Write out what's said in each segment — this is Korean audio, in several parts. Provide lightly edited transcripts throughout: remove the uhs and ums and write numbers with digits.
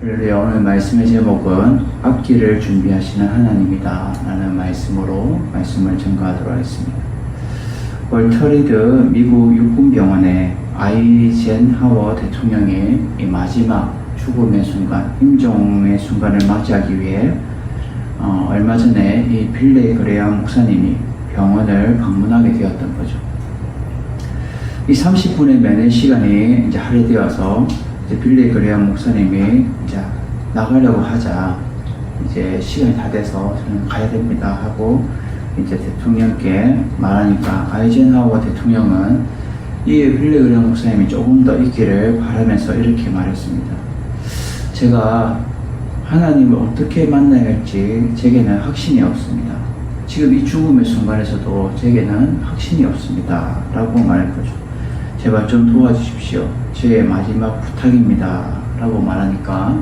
할렐루야. 오늘 말씀의 제목은 앞길을 준비하시는 하나님이다 라는 말씀으로 말씀을 전가하도록 하겠습니다. 월터리드 미국 육군병원의 아이젠하워 대통령의 이 마지막 죽음의 순간, 임종의 순간을 맞이하기 위해 얼마 전에 이 빌리 그레엄 목사님이 병원을 방문하게 되었던 거죠. 이 30분의 면회 시간이 이제 할애되어서 빌리 그레엄 목사님이 이제 나가려고 하자, 이제 시간이 다 돼서 저는 가야 됩니다 하고 이제 대통령께 말하니까 아이젠하워 대통령은 이 빌리 그레엄 목사님이 조금 더 있기를 바라면서 이렇게 말했습니다. 제가 하나님을 어떻게 만나야 할지 제게는 확신이 없습니다. 지금 이 죽음의 순간에서도 제게는 확신이 없습니다 라고 말했거죠. 제발 좀 도와주십시오. 제 마지막 부탁입니다 라고 말하니까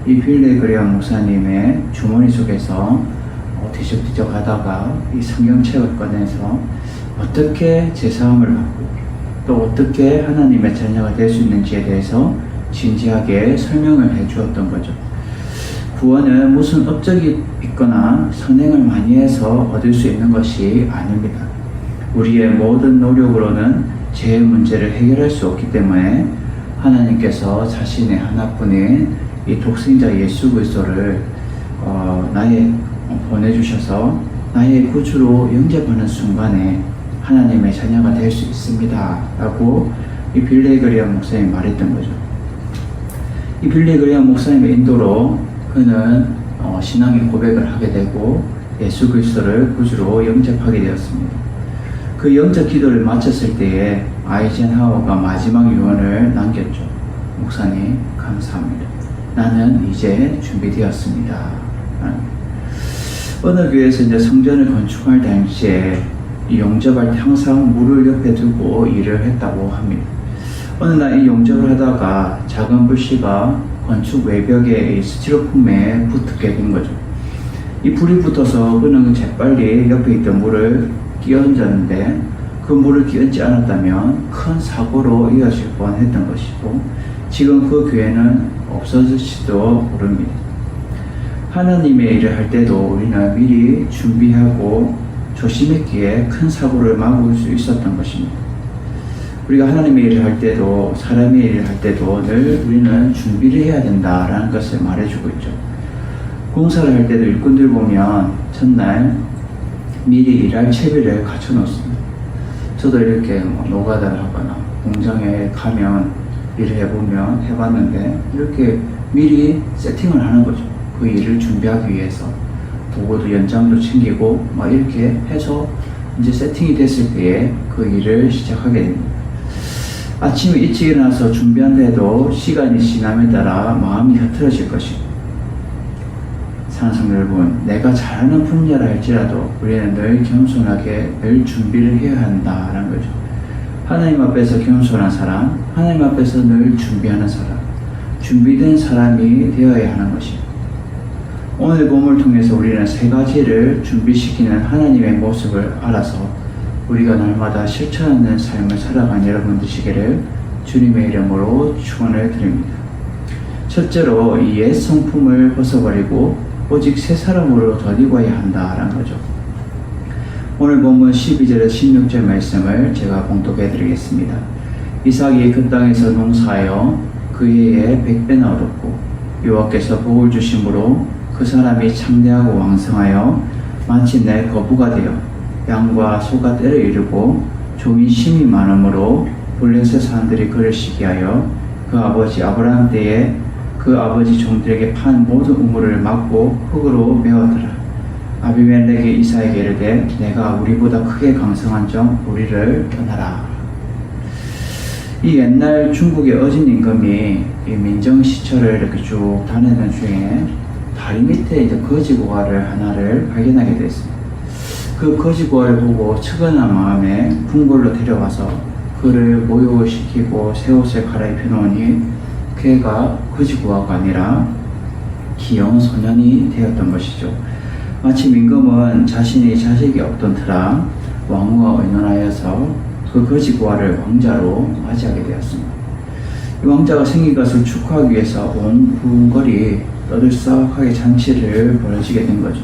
이 빌리 그레엄 목사님의 주머니 속에서 뒤적뒤적 하다가 이 성경책을 꺼내서 어떻게 제사함을 받고 또 어떻게 하나님의 자녀가 될 수 있는지에 대해서 진지하게 설명을 해 주었던 거죠. 구원은 무슨 업적이 있거나 선행을 많이 해서 얻을 수 있는 것이 아닙니다. 우리의 모든 노력으로는 죄의 문제를 해결할 수 없기 때문에 하나님께서 자신의 하나뿐인 이 독생자 예수 그리스도를 나의 보내주셔서 나의 구주로 영접하는 순간에 하나님의 자녀가 될 수 있습니다 라고 이 빌리 그레엄 목사님이 말했던 거죠. 이 빌리 그레엄 목사님의 인도로 그는 신앙의 고백을 하게 되고 예수 그리스도를 구주로 영접하게 되었습니다. 그 영접 기도를 마쳤을 때에 아이젠하워가 마지막 유언을 남겼죠. 목사님 감사합니다. 나는 이제 준비되었습니다. 어느 교회에서 이제 성전을 건축할 당시에 이 용접할 때 항상 물을 옆에 두고 일을 했다고 합니다. 어느 날 이 용접을 하다가 작은 불씨가 건축 외벽에 이 스티로폼에 붙게 된 거죠. 이 불이 붙어서 그는 재빨리 옆에 있던 물을 끼얹었는데 그 물을 끼얹지 않았다면 큰 사고로 이어질 뻔했던 것이고 지금 그 교회는 없어질지도 모릅니다. 하나님의 일을 할 때도 우리는 미리 준비하고 조심했기에 큰 사고를 막을 수 있었던 것입니다. 우리가 하나님의 일을 할 때도 사람의 일을 할 때도 늘 우리는 준비를 해야 된다라는 것을 말해주고 있죠. 공사를 할 때도 일꾼들 보면 첫날 미리 일할 채비를 갖춰 놓습니다. 저도 이렇게 노가다를 하거나 공장에 가면 일을 해봤는데 이렇게 미리 세팅을 하는 거죠. 그 일을 준비하기 위해서 도구도 연장도 챙기고 이렇게 해서 이제 세팅이 됐을 때에 그 일을 시작하게 됩니다. 아침에 일찍 일어나서 준비한다 해도 시간이 지남에 따라 마음이 흐트러질 것이고 사랑하는 성도 여러분, 내가 잘하는 분야라 할지라도 우리는 늘 겸손하게 늘 준비를 해야 한다는 거죠. 하나님 앞에서 겸손한 사람, 하나님 앞에서 늘 준비하는 사람, 준비된 사람이 되어야 하는 것입니다. 오늘 본문을 통해서 우리는 세 가지를 준비시키는 하나님의 모습을 알아서 우리가 날마다 실천하는 삶을 살아가는 여러분 되시기를 주님의 이름으로 축원을 드립니다. 첫째로 이 옛 성품을 벗어버리고 오직 새 사람으로 더 익어야 한다라는 거죠. 오늘 본문 12절에서 16절 말씀을 제가 봉독해 드리겠습니다. 이삭이 그 땅에서 농사하여 그 해에 100배나 얻었고 여호와께서 복을 주심으로 그 사람이 창대하고 왕성하여 마침내 거부가 되어 양과 소가 때를 이루고 종이 심이 많으므로 블레셋 사람들이 그를 시기하여 그 아버지 아브라함 때에 그 아버지 종들에게 판 모든 우물을 막고 흙으로 메웠더라. 아비멜렉이 이삭에게 이르되 내가 우리보다 크게 강성한 점 우리를 떠나라. 이 옛날 중국의 어진 임금이 이 민정시처를 이렇게 쭉 다니는 중에 다리 밑에 이제 거지고아를 하나를 발견하게 됐습니다. 그 거지고아를 보고 측은한 마음에 궁궐로 데려와서 그를 모욕을 시키고 새 옷을 갈아입혀 놓으니 그가 거지고아가 아니라 귀여운 소년이 되었던 것이죠. 마침 임금은 자신이 자식이 없던 터라 왕후와 의논하여서 그 거지고아를 왕자로 맞이하게 되었습니다. 이 왕자가 생긴 것을 축하하기 위해서 온 궁궐이 떠들썩하게 잔치를 벌어지게 된 거죠.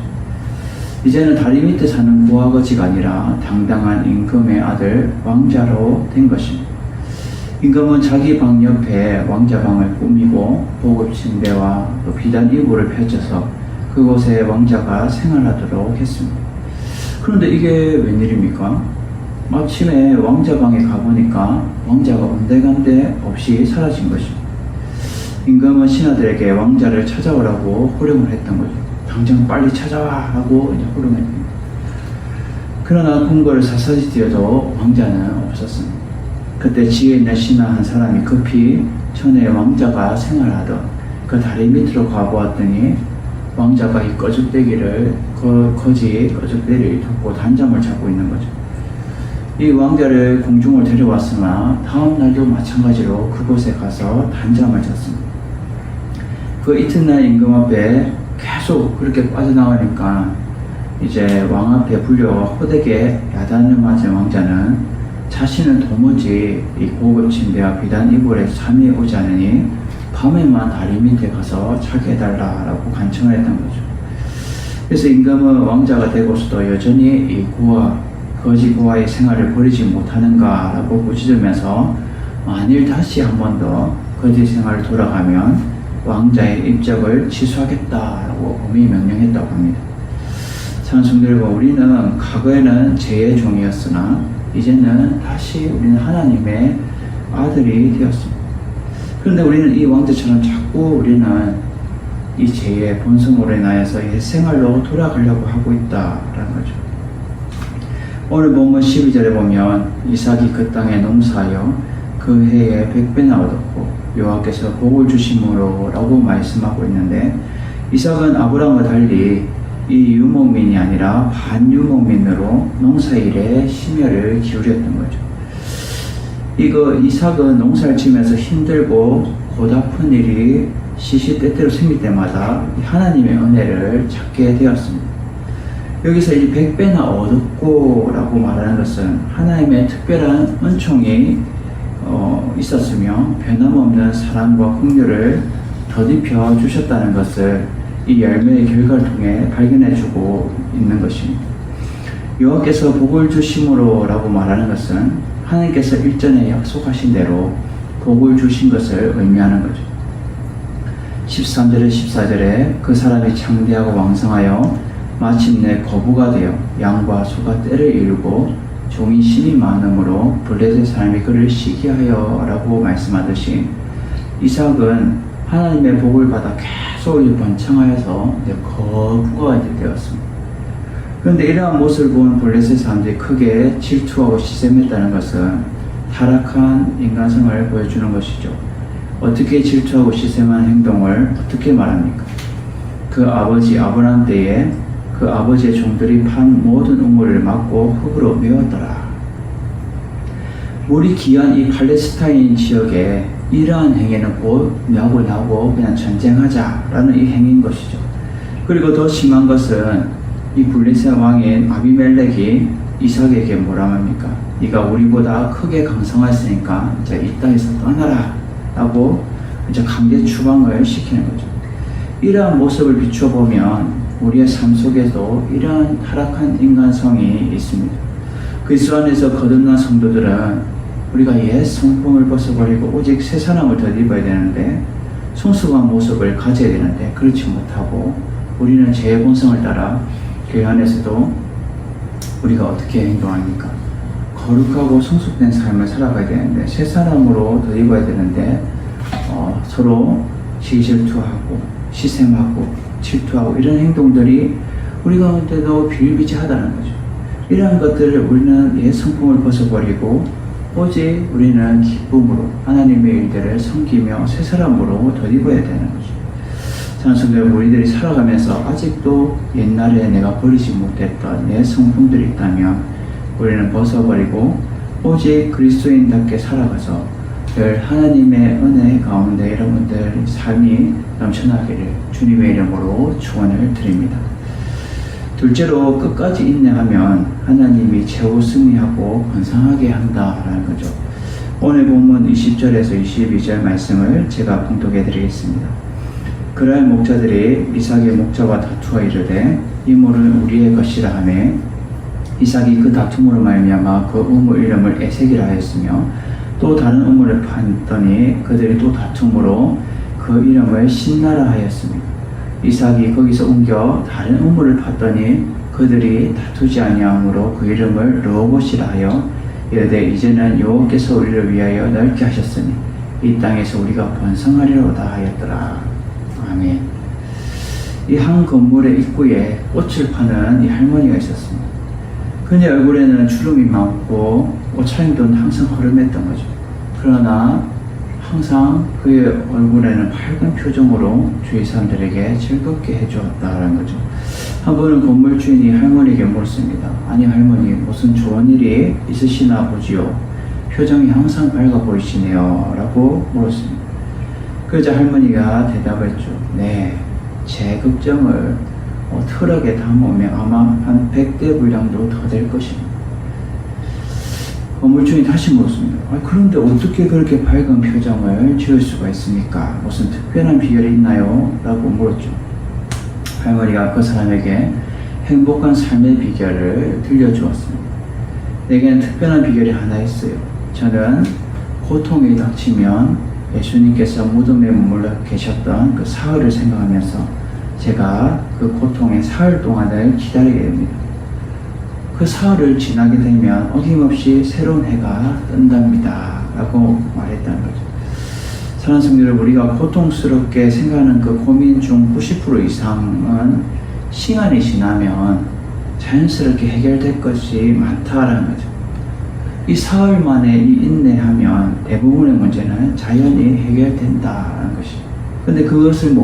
이제는 다리 밑에 사는 고아거지가 아니라 당당한 임금의 아들 왕자로 된 것입니다. 임금은 자기 방 옆에 왕자방을 꾸미고 보급 침대와 또 비단 이불을 펼쳐서 그곳에 왕자가 생활하도록 했습니다. 그런데 이게 웬일입니까? 마침에 왕자방에 가보니까 왕자가 온데간데 없이 사라진 것입니다. 임금은 신하들에게 왕자를 찾아오라고 호령을 했던 거죠. 당장 빨리 찾아와 하고 이제 호령했습니다. 그러나 궁궐을 샅샅이 뒤져도 왕자는 없었습니다. 그때 지혜 있는 신하 한 사람이 급히 전에 왕자가 생활하던 그 다리 밑으로 가보았더니 왕자가 이 거죽대기를 거지 거죽대를 덮고 단잠을 자고 있는 거죠. 이 왕자를 궁중을 데려왔으나 다음 날도 마찬가지로 그곳에 가서 단잠을 잤습니다. 그 이튿날 임금 앞에 계속 그렇게 빠져나오니까 이제 왕 앞에 불려와 호되게 야단을 맞은 왕자는 자신은 도무지 이 고급 침대와 비단 이불에 잠이 오지 않으니 밤에만 다리 밑에 가서 자게 해달라라고 간청을 했던 거죠. 그래서 임금은 왕자가 되고서도 여전히 이 거지 고아의 생활을 버리지 못하는가라고 꾸짖으면서 만일 다시 한 번 더 거지 생활을 돌아가면 왕자의 입적을 취소하겠다라고 범위 명령했다고 합니다. 찬송들 여러분, 우리는 과거에는 죄의 종이었으나 이제는 다시 우리는 하나님의 아들이 되었습니다. 그런데 우리는 이 왕자처럼 자꾸 우리는 이 죄의 본성으로 인하여서 옛생활로 돌아가려고 하고 있다라는 거죠. 오늘 본문 12절에 보면 이삭이 그 땅에 농사하여 그 해에 100배나 얻었고 여호와께서 복을 주심으로 라고 말씀하고 있는데, 이삭은 아브라함과 달리 이 유목민이 아니라 반유목민으로 농사일에 심혈을 기울였던 거죠. 이삭은 농사를 지면서 힘들고 고달픈 일이 시시때때로 생길 때마다 하나님의 은혜를 찾게 되었습니다. 여기서 이 100배나 얻었고 라고 말하는 것은 하나님의 특별한 은총이 있었으며 변함없는 사랑과 긍휼을 더딥혀 주셨다는 것을 이 열매의 결과를 통해 발견해주고 있는 것입니다. 여호와께서 복을 주심으로 라고 말하는 것은 하나님께서 일전에 약속하신 대로 복을 주신 것을 의미하는 거죠. 13절에 14절에 그 사람이 창대하고 왕성하여 마침내 거부가 되어 양과 소가 떼를 이루고 종이 심이 많음으로 블레셋 사람이 그를 시기하여 라고 말씀하듯이 이삭은 하나님의 복을 받아 계속 번창하여서 거부가 되었습니다. 그런데 이러한 모습을 본 블레셋 사람들이 크게 질투하고 시샘했다는 것은 타락한 인간성을 보여주는 것이죠. 어떻게 질투하고 시샘한 행동을 어떻게 말합니까? 그 아버지 아브라함 때에 그 아버지의 종들이 판 모든 우물을 막고 흙으로 메웠더라. 물이 귀한 이 팔레스타인 지역에 이러한 행위는 곧 나고 그냥 전쟁하자라는 이 행위인 것이죠. 그리고 더 심한 것은 이 블레셋 왕인 아비멜렉이 이삭에게 뭐라 합니까? 네가 우리보다 크게 강성했으니까 이제 이 땅에서 떠나라 라고 이제 강제 추방을 시키는 거죠. 이러한 모습을 비춰보면 우리의 삶 속에도 이러한 타락한 인간성이 있습니다. 그리스도 안에서 거듭난 성도들은 우리가 옛 성품을 벗어버리고 오직 새 사람을 덧입어야 되는데, 성숙한 모습을 가져야 되는데 그렇지 못하고 우리는 죄의 본성을 따라 교회 안에서도 우리가 어떻게 행동합니까? 거룩하고 성숙된 삶을 살아가야 되는데, 새 사람으로 덧입어야 되는데 서로 질투하고 시샘하고 질투하고 이런 행동들이 우리 가운데도 비일비재하다는 거죠. 이러한 것들을 우리는 옛 성품을 벗어버리고 오직 우리는 기쁨으로 하나님의 일들을 섬기며 새 사람으로 덧입어야 되는 거죠. 사랑하는 우리들이 살아가면서 아직도 옛날에 내가 버리지 못했던 옛 성품들이 있다면 우리는 벗어버리고 오직 그리스도인답게 살아가서 늘 하나님의 은혜 가운데 여러분들 삶이 넘쳐나기를 주님의 이름으로 축원을 드립니다. 둘째로, 끝까지 인내하면 하나님이 최후 승리하고 번성하게 한다라는 거죠. 오늘 본문 20절에서 22절 말씀을 제가 봉독해 드리겠습니다. 그러할 목자들이 이삭의 목자와 다투어 이르되 이 물은 우리의 것이라 하매 이삭이 그 다툼으로 말미암아 그 우물 이름을 에색이라 하였으며 또 다른 우물을 파더니 그들이 또 다툼으로 그 이름을 신나라 하였습니다. 이삭이 거기서 옮겨 다른 우물을 팠더니 그들이 다투지 아니하므로 그 이름을 르호봇이라 하여 이르되 이제는 여호와께서 우리를 위하여 넓게 하셨으니 이 땅에서 우리가 번성하리로다 하였더라. 아멘. 이 한 건물의 입구에 꽃을 파는 이 할머니가 있었습니다. 그녀 얼굴에는 주름이 많고 옷차림도 항상 허름했던 거죠. 그러나 항상 그의 얼굴에는 밝은 표정으로 주위 사람들에게 즐겁게 해주었다라는 거죠. 한 번은 건물 주인이 할머니에게 물었습니다. 아니 할머니 무슨 좋은 일이 있으시나 보지요? 표정이 항상 밝아 보이시네요 라고 물었습니다. 그러자 할머니가 대답했죠. 네, 제 걱정을 트럭에 담으면 아마 한 100대 분량도 더 될 것입니다. 건물주인이 다시 물었습니다. 그런데 어떻게 그렇게 밝은 표정을 지을 수가 있습니까? 무슨 특별한 비결이 있나요? 라고 물었죠. 할머니가 그 사람에게 행복한 삶의 비결을 들려주었습니다. 내게는 특별한 비결이 하나 있어요. 저는 고통이 닥치면 예수님께서 무덤에 머물러 계셨던 그 사흘을 생각하면서 제가 그 고통의 사흘 동안을 기다리게 됩니다. 그 사흘을 지나게 되면 어김없이 새로운 해가 뜬답니다. 라고 말했다는 거죠. 사랑하는 성도 여러분, 우리가 고통스럽게 생각하는 그 고민 중 90% 이상은 시간이 지나면 자연스럽게 해결될 것이 많다라는 거죠. 이 사흘 만에 이 인내하면 대부분의 문제는 자연히 해결된다는 것이죠. 근데 그것을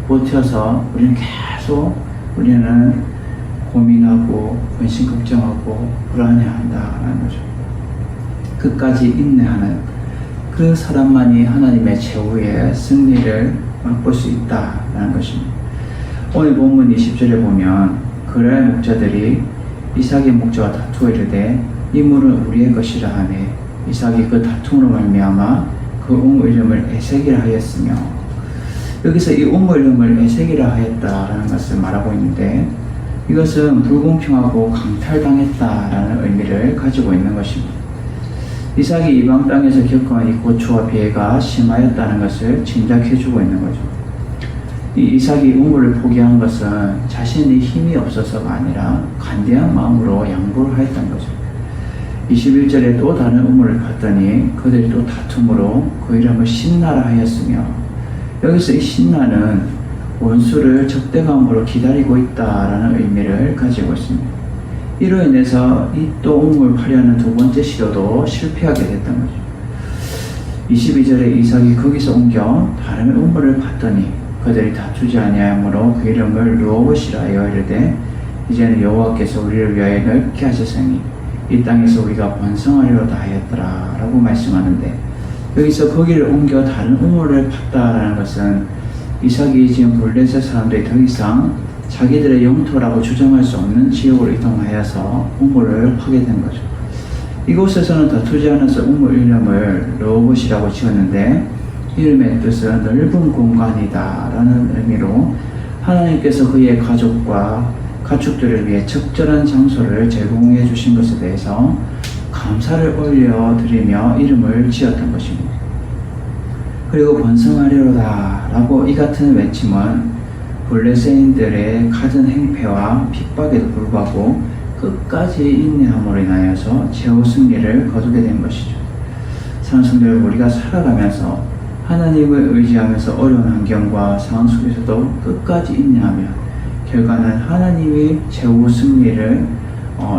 버텨서 우리는 고민하고 근심 걱정하고 불안해한다는 거죠. 끝까지 인내하는 그 사람만이 하나님의 최후의 승리를 맛볼 수 있다는 것입니다. 오늘 본문 20절에 보면 그랄 목자들이 이삭의 목자와 다투어 이르되 이 물은 우리의 것이라 하매 이삭이 그 다툼으로 말미암아 그 우물 이름을 에색이라 하였으며, 여기서 이 우물 이름을 에색이라 하였다라는 것을 말하고 있는데 이것은 불공평하고 강탈당했다라는 의미를 가지고 있는 것입니다. 이삭이 이방 땅에서 겪은 이 고초와 피해가 심하였다는 것을 짐작해주고 있는 거죠. 이 이삭이 우물을 포기한 것은 자신이 힘이 없어서가 아니라 간대한 마음으로 양보를 하였던 거죠. 21절에 또 다른 우물을 봤더니 그들이 또 다툼으로 그 이름을 신나라 하였으며, 여기서 이 신나는 원수를 적대감으로 기다리고 있다라는 의미를 가지고 있습니다. 이로 인해서 이 또 우물 파려는 두 번째 시도도 실패하게 됐던 거죠. 22절에 이삭이 거기서 옮겨 다른 우물을 봤더니 그들이 다투지 아니하므로 그 이름을 르호봇이라 하여 이르되 이제는 여호와께서 우리를 위하여 넓게 하셨으니 이 땅에서 우리가 번성하리로다 하였더라 라고 말씀하는데, 여기서 거기를 옮겨 다른 우물을 팠다라는 것은 이삭이 지금 블레셋 사람들이 더 이상 자기들의 영토라고 주장할 수 없는 지역으로 이동하여서 우물을 파게 된 거죠. 이곳에서는 다투지 않아서 우물 이름을 르호봇이라고 지었는데 이름의 뜻은 넓은 공간이다 라는 의미로 하나님께서 그의 가족과 가축들을 위해 적절한 장소를 제공해 주신 것에 대해서 감사를 올려드리며 이름을 지었던 것입니다. 그리고 번성하리로다 라고 이 같은 외침은 블레셋인들의 갖은 행패와 핍박에도 불구하고 끝까지 인내함으로 인하여서 최후 승리를 거두게 된 것이죠. 사랑하는 성도 여러분, 우리가 살아가면서 하나님을 의지하면서 어려운 환경과 상황 속에서도 끝까지 인내하며 결과는 하나님이 최후 승리를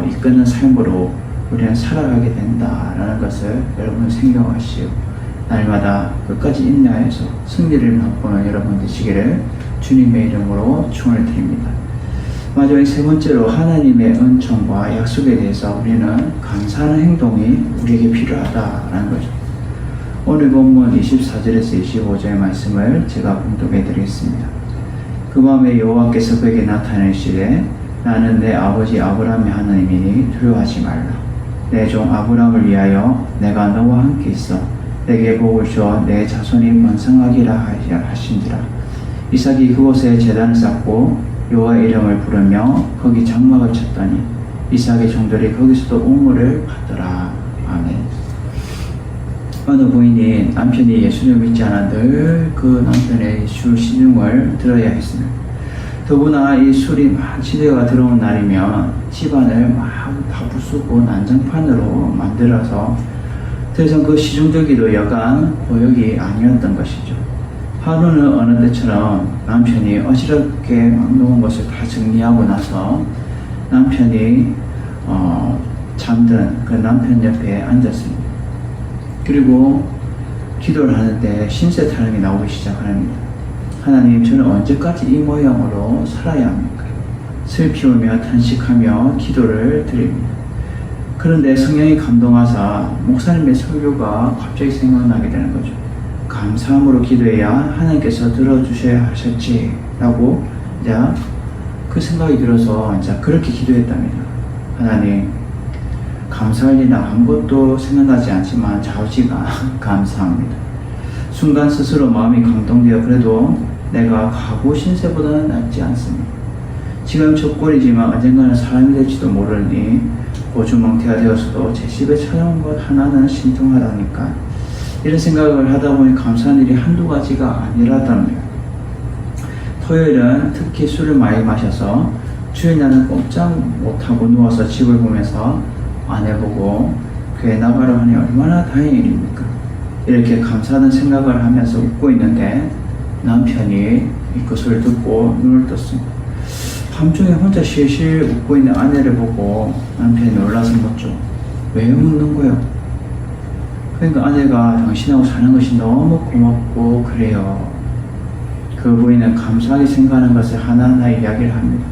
이끄는 삶으로 우리는 살아가게 된다라는 것을 여러분 생각하시오. 날마다 끝까지 인내하여서 승리를 맛보는 여러분 되시기를 주님의 이름으로 축원을 드립니다. 마지막 세 번째로 하나님의 은총과 약속에 대해서 우리는 감사하는 행동이 우리에게 필요하다라는 거죠. 오늘 본문 24절에서 25절의 말씀을 제가 봉독해 드리겠습니다. 그 밤에 여호와께서 그에게 나타내시되 나는 내 아버지 아브라함의 하나님이니 두려워하지 말라. 내 종 아브라함을 위하여 내가 너와 함께 있어 내게 복을 주어 내 자손이 번성하기라 하신지라. 이삭이 그곳에 제단을 쌓고 여호와의 이름을 부르며 거기 장막을 쳤더니 이삭의 종들이 거기서도 우물을 받더라. 아멘. 어느 부인이 남편이 예수를 믿지 않아 늘 그 남편의 술 시중을 들어야 했습니다. 더구나 이 술이 막 시대가 들어온 날이면 집안을 막 다 부수고 난장판으로 만들어서 더 이상 그 시중들기도 여간 고역이 아니었던 것이죠. 하루는 어느 때처럼 남편이 어지럽게 막 놓은 것을 다 정리하고 나서 남편이 잠든 그 남편 옆에 앉았습니다. 그리고 기도를 하는데 신세 타령이 나오기 시작합니다. 하나님, 저는 언제까지 이 모양으로 살아야 합니까? 슬피우며 탄식하며 기도를 드립니다. 그런데 성령이 감동하사 목사님의 설교가 갑자기 생각나게 되는 거죠. 감사함으로 기도해야 하나님께서 들어주셔야 하셨지라고 이제 그 생각이 들어서 이제 그렇게 기도했답니다. 하나님, 감사할 일은 아무것도 생각나지 않지만 자우지가 감사합니다. 순간 스스로 마음이 감동되어 그래도 내가 가고 신세보다는 낫지 않습니다. 지금 첫골이지만 언젠가는 사람이 될지도 모르니 고주망태가 되어서도 제 집에 찾아온 것 하나는 신통하다니까. 이런 생각을 하다 보니 감사한 일이 한두 가지가 아니라답니다. 토요일은 특히 술을 많이 마셔서 주일 날은 꼼짝 못하고 누워서 집을 보면서 아내 보고 교회 나가러 하니 얼마나 다행인 일입니까? 이렇게 감사하는 생각을 하면서 웃고 있는데 남편이 그것을 듣고 눈을 떴습니다. 밤중에 혼자 실실 웃고 있는 아내를 보고 남편이 놀라서 묻죠. 왜 웃는 거요? 그러니까 아내가 당신하고 사는 것이 너무 고맙고 그래요. 그 부인은 감사하게 생각하는 것을 하나하나 이야기를 합니다.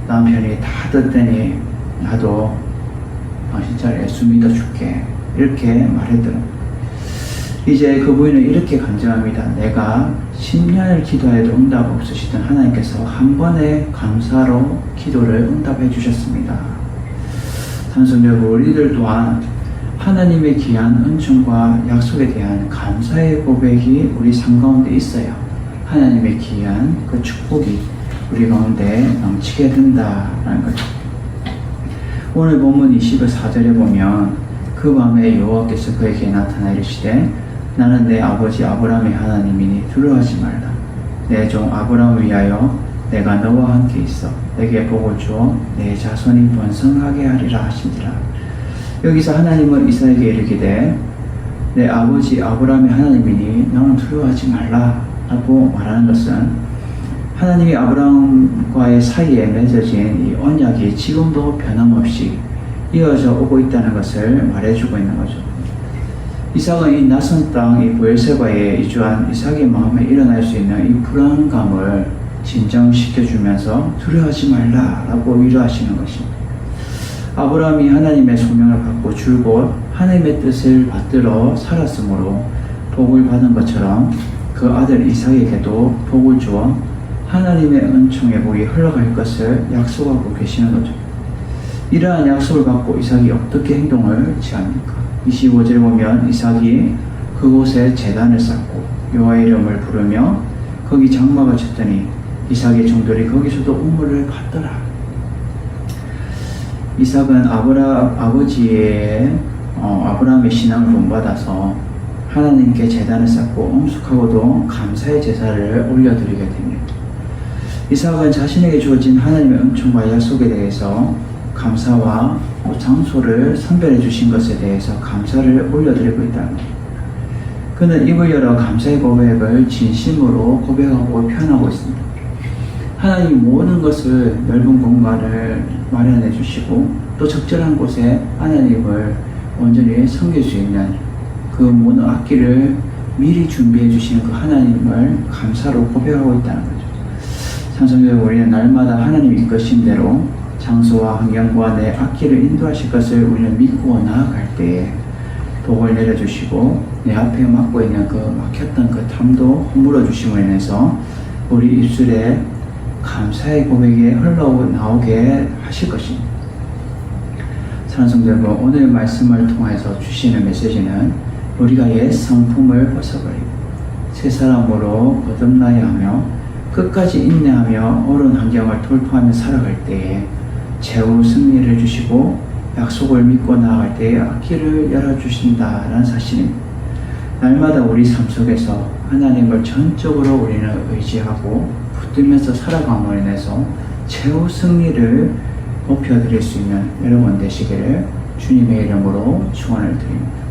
남편이 다 듣더니 나도 당신 잘 예수 믿어줄게 이렇게 말했더라고요. 이제 그 부인은 이렇게 간증합니다. 내가 10년을 기도해도 응답 없으시던 하나님께서 한 번의 감사로 기도를 응답해 주셨습니다. 찬송 여러분, 우리들 또한 하나님의 귀한 은총과 약속에 대한 감사의 고백이 우리 삶 가운데 있어야 하나님의 귀한 그 축복이 우리 가운데 넘치게 된다라는 거죠. 오늘 본문 24절에 보면 그 밤에 여호와께서 그에게 나타나 이르시되 나는 내 아버지 아브라함의 하나님이니 두려워하지 말라. 내 종 아브라함을 위하여 내가 너와 함께 있어 내게 복을 주어 내 자손이 번성하게 하리라 하시니라. 여기서 하나님은 이삭에게 이르기되 내 아버지 아브라함의 하나님이니 너는 두려워하지 말라 라고 말하는 것은 하나님이 아브라함과의 사이에 맺어진 이 언약이 지금도 변함없이 이어져 오고 있다는 것을 말해주고 있는 거죠. 이삭은 이 낯선 땅, 이 브엘세바에 이주한 이삭의 마음에 일어날 수 있는 이 불안감을 진정시켜주면서 두려워하지 말라라고 위로하시는 것입니다. 아브라함이 하나님의 소명을 받고 줄곧 하나님의 뜻을 받들어 살았으므로 복을 받은 것처럼 그 아들 이삭에게도 복을 주어 하나님의 은총의 복이 흘러갈 것을 약속하고 계시는 거죠. 이러한 약속을 받고 이삭이 어떻게 행동을 취합니까? 25절에 보면 이삭이 그곳에 제단을 쌓고 여호와의 이름을 부르며 거기 장막을 쳤더니 이삭의 종들이 거기서도 우물을 받더라. 이삭은 아버지의 아브라함의 신앙을 본받아서 하나님께 제단을 쌓고 엄숙하고도 감사의 제사를 올려드리게 됩니다. 이삭은 자신에게 주어진 하나님의 은총과 약속에 대해서 감사와 장소를 선별해 주신 것에 대해서 감사를 올려드리고 있다는 것. 그는 입을 열어 감사의 고백을 진심으로 고백하고 표현하고 있습니다. 하나님이 모든 것을 넓은 공간을 마련해 주시고 또 적절한 곳에 하나님을 온전히 섬길 수 있는 그 모든 악기를 미리 준비해 주시는 그 하나님을 감사로 고백하고 있다는 거죠. 찬송교회 우리는 날마다 하나님이 이끄신 대로 장소와 환경과 내 악기를 인도하실 것을 우리는 믿고 나아갈 때에 복을 내려주시고 내 앞에 막고 있는 그 막혔던 그 탐도 허물어 주심으로 인해서 우리 입술에 감사의 고백이 흘러나오게 하실 것입니다. 사랑하는 여러분, 오늘 말씀을 통해서 주시는 메시지는 우리가 옛 성품을 벗어버리고 새 사람으로 거듭나야 하며 끝까지 인내하며 어려운 환경을 돌파하며 살아갈 때에 최후 승리를 주시고 약속을 믿고 나아갈 때에 앞길을 열어주신다는 사실입니다. 날마다 우리 삶 속에서 하나님을 전적으로 우리는 의지하고 붙들면서 살아감으로 인해서 최후 승리를 높여드릴 수 있는 여러분 되시기를 주님의 이름으로 축원을 드립니다.